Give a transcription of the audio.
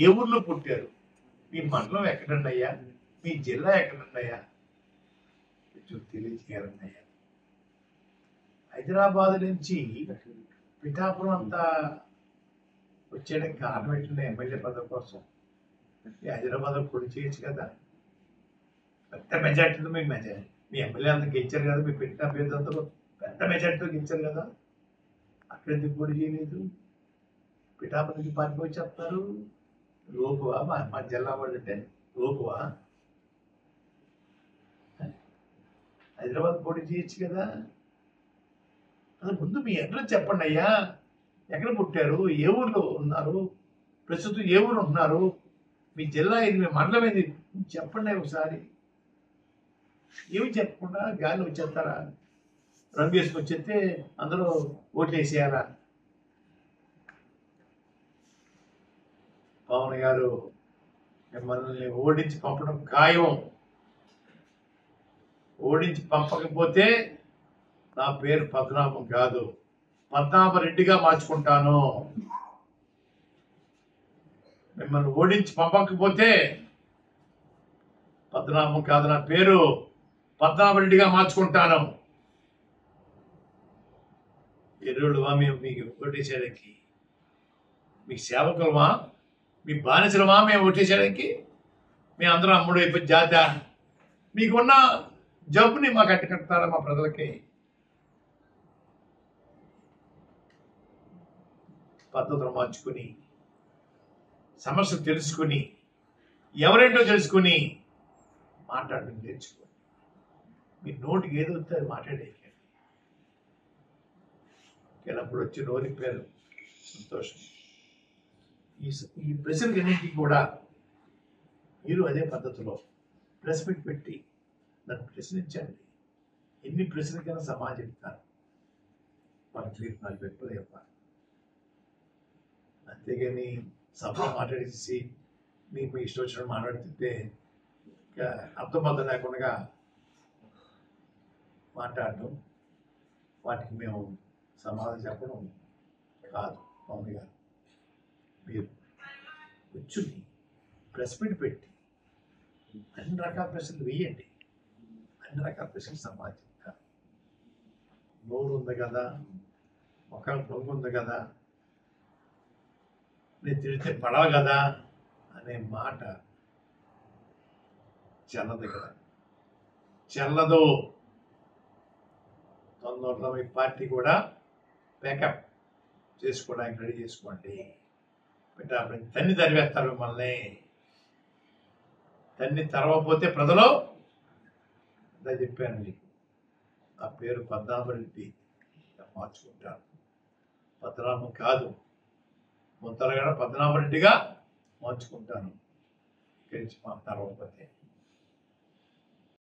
ఏ ఊర్లో పుట్టారు, మీ మండలం ఎక్కడండి అయ్యా, మీ జిల్లా ఎక్కడండి అయ్యా, కొంచెం తెలియజేయాలండి అయ్యా. హైదరాబాద్ నుంచి పిఠాపురం అంతా వచ్చేయడానికి కారణం ఏంటంటే ఎమ్మెల్యే పదవి కోసం. ఈ హైదరాబాద్లో పొడి చేయొచ్చు కదా, పెద్ద మెజార్టీతో మీ ఎమ్మెల్యే అంతా గెలిచారు కదా, మీ పెట్టిన అభ్యర్థులందరూ పెద్ద మెజార్టీతో గెలిచారు కదా, అక్కడ ఎందుకు పొడి చేయలేదు? పిఠాపురం నుంచి పార్టీ వచ్చి చెప్తారు లోకువా, మా జిల్లా వాళ్ళు అంటే లోకువా? హైదరాబాద్ పోటీ చేయొచ్చు కదా. అది ముందు మీ అడ్రస్ చెప్పండి అయ్యా, ఎక్కడ పుట్టారు, ఏ ఊర్లో ఉన్నారు, ప్రస్తుతం ఏ ఊరు ఉంటున్నారు, మీ జిల్లా ఏది, మీ మండలం ఏది చెప్పండి ఒకసారి. ఏమి చెప్పకుండా గాలి వచ్చేస్తారా, రంగు వేసుకు వచ్చేస్తే అందరూ ఓట్లు వేసేయాలా? పవన్ గారు మిమ్మల్ని ఓడించి పంపడం ఖాయం. ఓడించి పంపకపోతే నా పేరు పద్మనాభం కాదు, పద్మనాభరెడ్డిగా మార్చుకుంటాను. మిమ్మల్ని ఓడించి పంపకపోతే పద్మనాభం కాదు, నా పేరు పద్మనాభరెడ్డిగా మార్చుకుంటాను. ఎరువులువా మేము మీకు ఓటేసేయడానికి? మీ సేవకులమా, మీ బానిసలమా మేము ఓటేసేయడానికి? మేము అందరం అమ్ముడు అయిపోయి జాత మీకున్న జబ్బుని మాకు కట్టుకడతారా? మా ప్రజలకి పద్ధతులు మార్చుకుని, సమస్యలు తెలుసుకుని, ఎవరేంటో తెలుసుకుని మాట్లాడడం నేర్చుకోండి. మీ నోటికి ఏదో వస్తే అది మాట్లాడేయండి. అప్పుడు వచ్చి నోరిప్పారు, సంతోషం. ఈ ప్రశ్నలకి అన్నింటికి కూడా మీరు అదే పద్ధతిలో ప్రెస్ మీట్ పెట్టి నన్ను ప్రశ్నించండి. ఎన్ని ప్రశ్నలకైనా సమాజం చెప్తాను, వాళ్ళ తీర్పు నాకు పెట్టుకుని చెప్పాలి. అంతేగాని సభలో మాట్లాడేసి మీకు ఇష్టం వచ్చినట్టు మాట్లాడుతుంటే అర్థమర్థం లేకుండా మాట్లాడటం, వాటికి మేము సమాధానం చెప్పడం కాదు. పవన్ గారు, మీరు కూర్చుని ప్రెస్ మీట్ పెట్టి అన్ని రకాల ప్రశ్నలు వేయండి, అన్ని రకాల ప్రశ్నలు సమాజం. నోరు ఉంది కదా, ముఖం పొంగు ఉంది కదా, నేను తిడితే పడవ కదా అనే మాట చెల్లదు కదా, చెల్లదు. తొందరలో మీ పార్టీ కూడా ప్యాకప్ చేసుకోవడానికి రెడీ చేసుకోండి. తన్ని తరివేస్తారు మిమ్మల్ని. తన్ని తరవపోతే ప్రజలు అదే చెప్పాను మీకు, ఆ పేరు పద్మనాభరెడ్డి మార్చుకుంటాను. పద్మనాభం కాదు, ముద్దరగడ పద్మనాభరెడ్డిగా మార్చుకుంటాను ఇక్కడి నుంచి మా తరవపోతే.